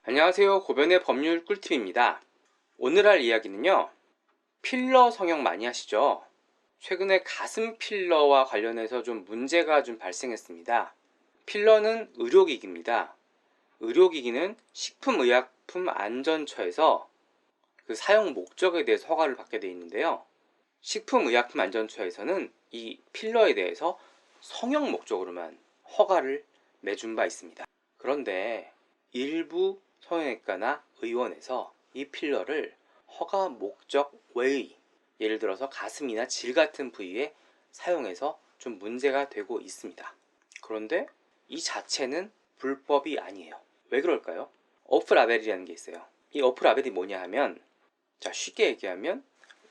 안녕하세요. 고변의 법률 꿀팁입니다. 오늘 할 이야기는요, 필러 성형 많이 하시죠? 최근에 가슴 필러와 관련해서 좀 문제가 좀 발생했습니다. 필러는 의료기기입니다. 의료기기는 식품의약품안전처에서 그 사용 목적에 대해서 허가를 받게 되어 있는데요, 식품의약품안전처에서는 이 필러에 대해서 성형 목적으로만 허가를 내준 바 있습니다. 그런데 일부 성형외과나 의원에서 이 필러를 허가 목적 외의, 예를 들어서 가슴이나 질 같은 부위에 사용해서 좀 문제가 되고 있습니다. 그런데 이 자체는 불법이 아니에요. 왜 그럴까요? 오프 라벨이라는 게 있어요. 이 오프 라벨이 뭐냐 하면, 자, 쉽게 얘기하면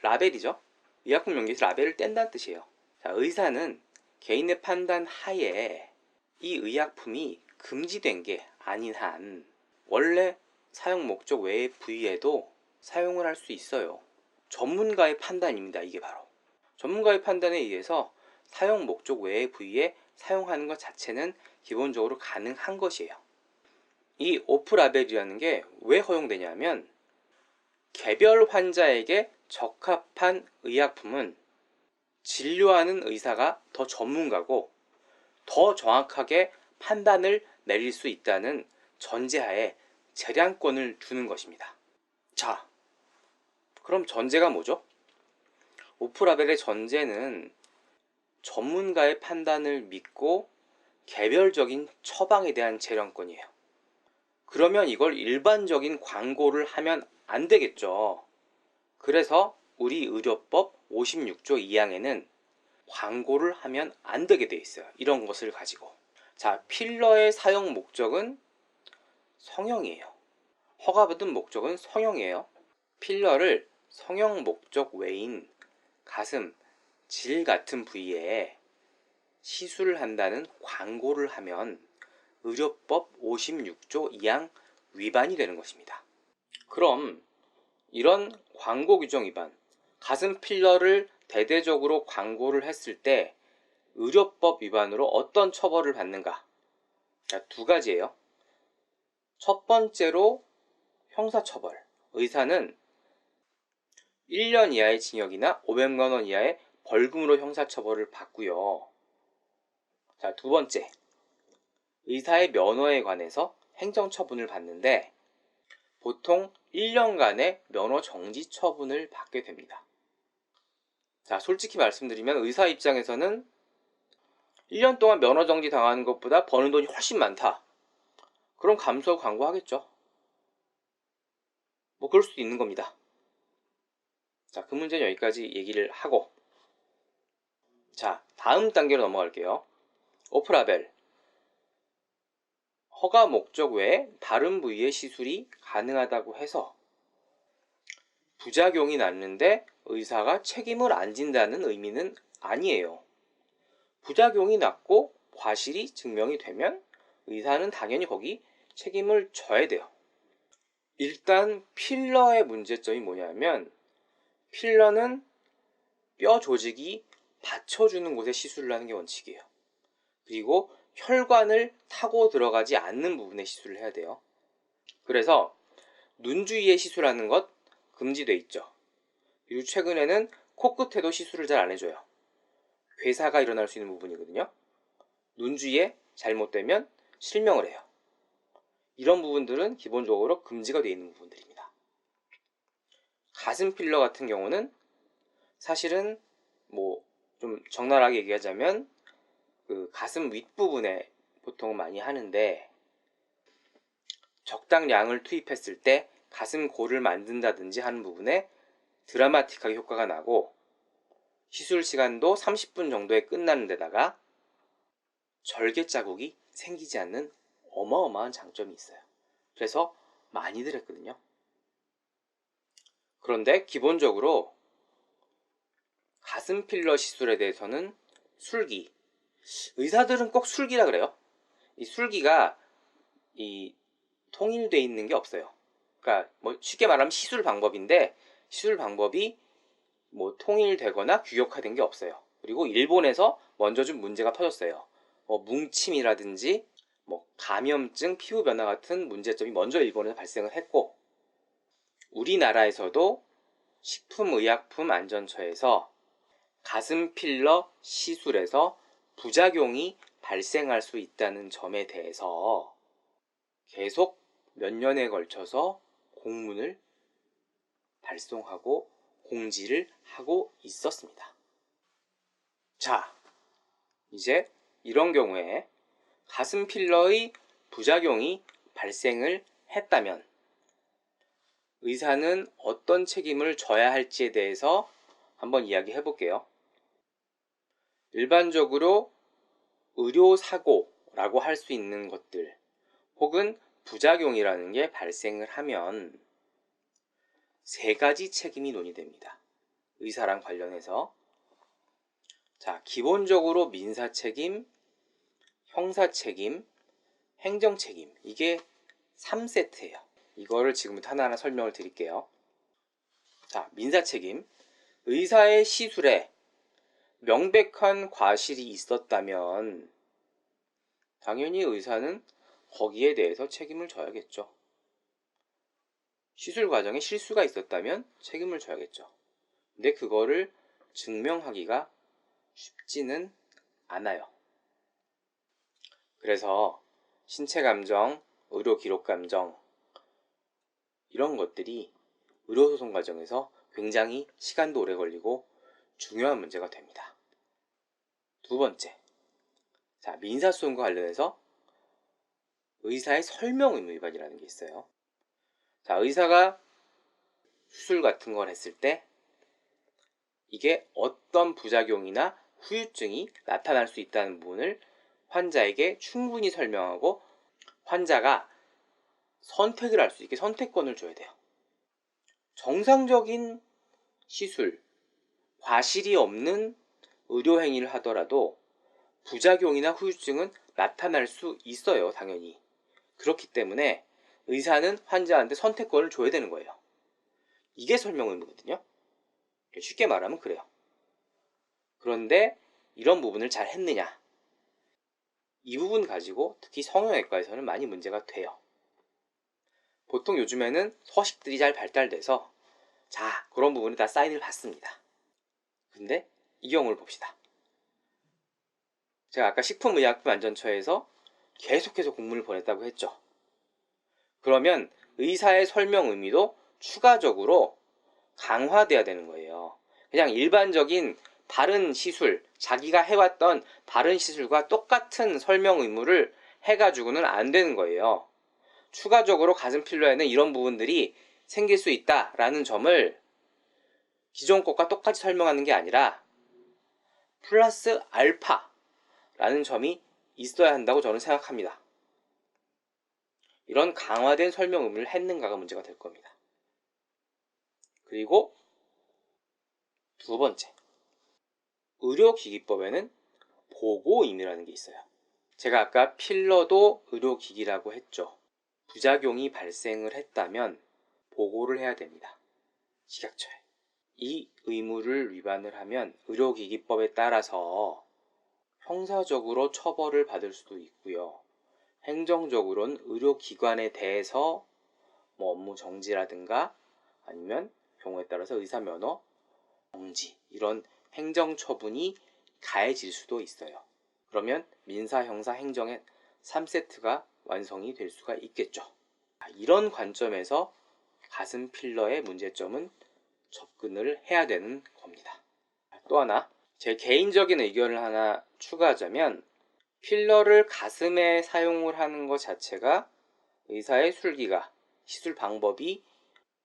라벨이죠. 의약품 용기에서 라벨을 뗀다는 뜻이에요. 자, 의사는 개인의 판단 하에 이 의약품이 금지된 게 아닌 한 원래 사용 목적 외의 부위에도 사용을 할 수 있어요. 전문가의 판단입니다. 이게 바로 전문가의 판단에 의해서 사용 목적 외의 부위에 사용하는 것 자체는 기본적으로 가능한 것이에요. 이 오프라벨이라는 게 왜 허용되냐면, 개별 환자에게 적합한 의약품은 진료하는 의사가 더 전문가고 더 정확하게 판단을 내릴 수 있다는 전제하에 재량권을 주는 것입니다. 자, 그럼 전제가 뭐죠? 오프라벨의 전제는 전문가의 판단을 믿고 개별적인 처방에 대한 재량권이에요. 그러면 이걸 일반적인 광고를 하면 안 되겠죠. 그래서 우리 의료법 56조 2항에는 광고를 하면 안 되게 돼 있어요. 이런 것을 가지고. 자, 필러의 사용 목적은 성형이에요. 허가받은 목적은 성형이에요. 필러를 성형 목적 외인 가슴, 질 같은 부위에 시술을 한다는 광고를 하면 의료법 56조 2항 위반이 되는 것입니다. 그럼 이런 광고 규정 위반, 가슴 필러를 대대적으로 광고를 했을 때 의료법 위반으로 어떤 처벌을 받는가? 자, 두 가지예요. 첫 번째로 형사처벌. 의사는 1년 이하의 징역이나 500만 원 이하의 벌금으로 형사처벌을 받고요. 자, 두 번째, 의사의 면허에 관해서 행정처분을 받는데 보통 1년간의 면허 정지 처분을 받게 됩니다. 자, 솔직히 말씀드리면 의사 입장에서는 1년 동안 면허 정지 당하는 것보다 버는 돈이 훨씬 많다. 그럼 감수하고 광고하겠죠. 뭐 그럴 수도 있는 겁니다. 자, 그 문제는 여기까지 얘기를 하고, 자, 다음 단계로 넘어갈게요. 오프라벨. 허가 목적 외에 다른 부위의 시술이 가능하다고 해서 부작용이 났는데 의사가 책임을 안 진다는 의미는 아니에요. 부작용이 났고 과실이 증명이 되면 의사는 당연히 거기 책임을 져야 돼요. 일단 필러의 문제점이 뭐냐면, 필러는 뼈 조직이 받쳐주는 곳에 시술을 하는 게 원칙이에요. 그리고 혈관을 타고 들어가지 않는 부분에 시술을 해야 돼요. 그래서 눈 주위에 시술하는 것 금지돼 있죠. 그리고 최근에는 코끝에도 시술을 잘 안 해줘요. 괴사가 일어날 수 있는 부분이거든요. 눈 주위에 잘못되면 실명을 해요. 이런 부분들은 기본적으로 금지가 되어 있는 부분들입니다. 가슴 필러 같은 경우는 사실은 뭐 좀 적나라하게 얘기하자면 그 가슴 윗부분에 보통 많이 하는데, 적당량을 투입했을 때 가슴 골을 만든다든지 하는 부분에 드라마틱하게 효과가 나고, 시술 시간도 30분 정도에 끝나는 데다가 절개 자국이 생기지 않는 어마어마한 장점이 있어요. 그래서 많이들 했거든요. 그런데 기본적으로 가슴 필러 시술에 대해서는 술기, 의사들은 꼭 술기라 그래요. 이 술기가 통일되어 있는 게 없어요. 그러니까 뭐 쉽게 말하면 시술 방법인데, 시술 방법이 뭐 통일되거나 규격화된 게 없어요. 그리고 일본에서 먼저 좀 문제가 터졌어요. 뭉침이라든지 감염증, 피부 변화 같은 문제점이 먼저 일본에서 발생을 했고, 우리나라에서도 식품의약품안전처에서 가슴 필러 시술에서 부작용이 발생할 수 있다는 점에 대해서 계속 몇 년에 걸쳐서 공문을 발송하고 공지를 하고 있었습니다. 자, 이제 이런 경우에 가슴 필러의 부작용이 발생을 했다면 의사는 어떤 책임을 져야 할지에 대해서 한번 이야기해 볼게요. 일반적으로 의료사고라고 할 수 있는 것들 혹은 부작용이라는 게 발생을 하면 세 가지 책임이 논의됩니다. 의사랑 관련해서. 자, 기본적으로 민사책임, 형사책임, 행정책임, 이게 3세트예요. 이거를 지금부터 하나하나 설명을 드릴게요. 자, 민사책임. 의사의 시술에 명백한 과실이 있었다면 당연히 의사는 거기에 대해서 책임을 져야겠죠. 시술 과정에 실수가 있었다면 책임을 져야겠죠. 근데 그거를 증명하기가 쉽지는 않아요. 그래서 신체감정, 의료기록감정 이런 것들이 의료소송 과정에서 굉장히 시간도 오래 걸리고 중요한 문제가 됩니다. 두 번째, 자, 민사소송과 관련해서 의사의 설명 의무 위반이라는 게 있어요. 자, 의사가 수술 같은 걸 했을 때 이게 어떤 부작용이나 후유증이 나타날 수 있다는 부분을 환자에게 충분히 설명하고 환자가 선택을 할 수 있게 선택권을 줘야 돼요. 정상적인 시술, 과실이 없는 의료행위를 하더라도 부작용이나 후유증은 나타날 수 있어요, 당연히. 그렇기 때문에 의사는 환자한테 선택권을 줘야 되는 거예요. 이게 설명 의무거든요. 쉽게 말하면 그래요. 그런데 이런 부분을 잘 했느냐? 이 부분 가지고 특히 성형외과에서는 많이 문제가 돼요. 보통 요즘에는 서식들이 잘 발달돼서 자, 그런 부분에 다 사인을 받습니다. 근데 이 경우를 봅시다. 제가 아까 식품의약품안전처에서 계속해서 공문을 보냈다고 했죠. 그러면 의사의 설명 의미도 추가적으로 강화돼야 되는 거예요. 그냥 일반적인 바른 시술, 자기가 해왔던 바른 시술과 똑같은 설명 의무를 해가지고는 안 되는 거예요. 추가적으로 가슴 필러에는 이런 부분들이 생길 수 있다라는 점을 기존 것과 똑같이 설명하는 게 아니라 플러스 알파라는 점이 있어야 한다고 저는 생각합니다. 이런 강화된 설명 의무를 했는가가 문제가 될 겁니다. 그리고 두 번째, 의료기기법에는 보고임이라는 게 있어요. 제가 아까 필러도 의료기기라고 했죠. 부작용이 발생을 했다면 보고를 해야 됩니다. 식약처에. 이 의무를 위반을 하면 의료기기법에 따라서 형사적으로 처벌을 받을 수도 있고요. 행정적으로는 의료기관에 대해서 업무 정지라든가 아니면 경우에 따라서 의사면허 정지 이런 행정처분이 가해질 수도 있어요. 그러면 민사, 형사, 행정의 3세트가 완성이 될 수가 있겠죠. 이런 관점에서 가슴 필러의 문제점은 접근을 해야 되는 겁니다. 또 하나, 제 개인적인 의견을 하나 추가하자면 필러를 가슴에 사용을 하는 것 자체가 의사의 술기가, 시술 방법이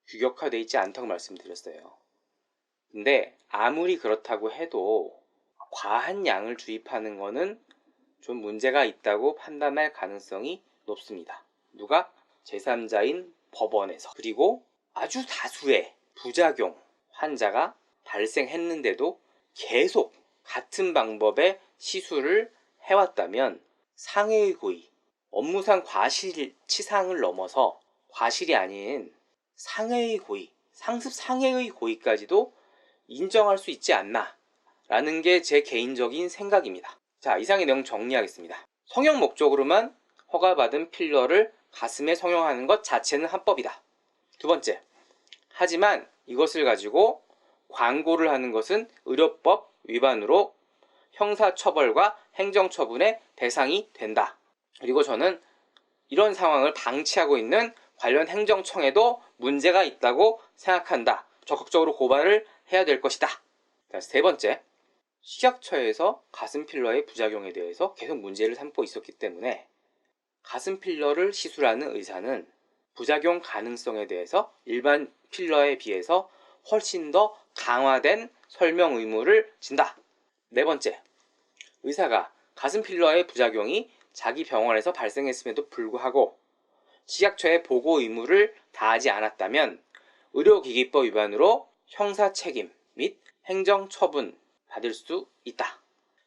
규격화되어 있지 않다고 말씀드렸어요. 근데 아무리 그렇다고 해도 과한 양을 주입하는 것은 좀 문제가 있다고 판단할 가능성이 높습니다. 누가? 제3자인 법원에서. 그리고 아주 다수의 부작용 환자가 발생했는데도 계속 같은 방법의 시술을 해왔다면 상해의 고의, 업무상 과실치상을 넘어서 과실이 아닌 상해의 고의, 상습 상해의 고의까지도 인정할 수 있지 않나 라는 게 제 개인적인 생각입니다. 자, 이상의 내용 정리하겠습니다. 성형 목적으로만 허가받은 필러를 가슴에 성형하는 것 자체는 합법이다. 두 번째, 하지만 이것을 가지고 광고를 하는 것은 의료법 위반으로 형사처벌과 행정처분의 대상이 된다. 그리고 저는 이런 상황을 방치하고 있는 관련 행정청에도 문제가 있다고 생각한다. 적극적으로 고발을 해야 될 것이다. 세 번째, 식약처에서 가슴 필러의 부작용에 대해서 계속 문제를 삼고 있었기 때문에 가슴 필러를 시술하는 의사는 부작용 가능성에 대해서 일반 필러에 비해서 훨씬 더 강화된 설명 의무를 진다. 네 번째, 의사가 가슴 필러의 부작용이 자기 병원에서 발생했음에도 불구하고 식약처에 보고 의무를 다하지 않았다면 의료기기법 위반으로 형사책임 및 행정처분 받을 수 있다.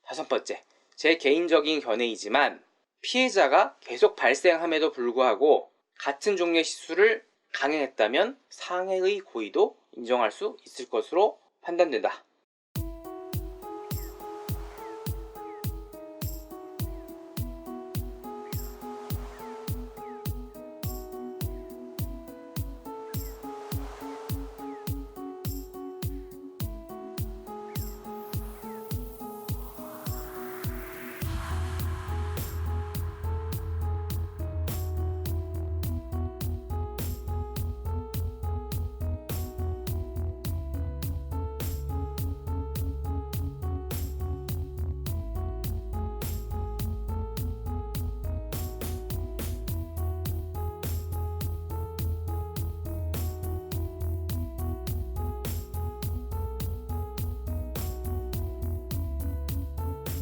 다섯 번째, 제 개인적인 견해이지만 피해자가 계속 발생함에도 불구하고 같은 종류의 시술을 강행했다면 상해의 고의도 인정할 수 있을 것으로 판단된다.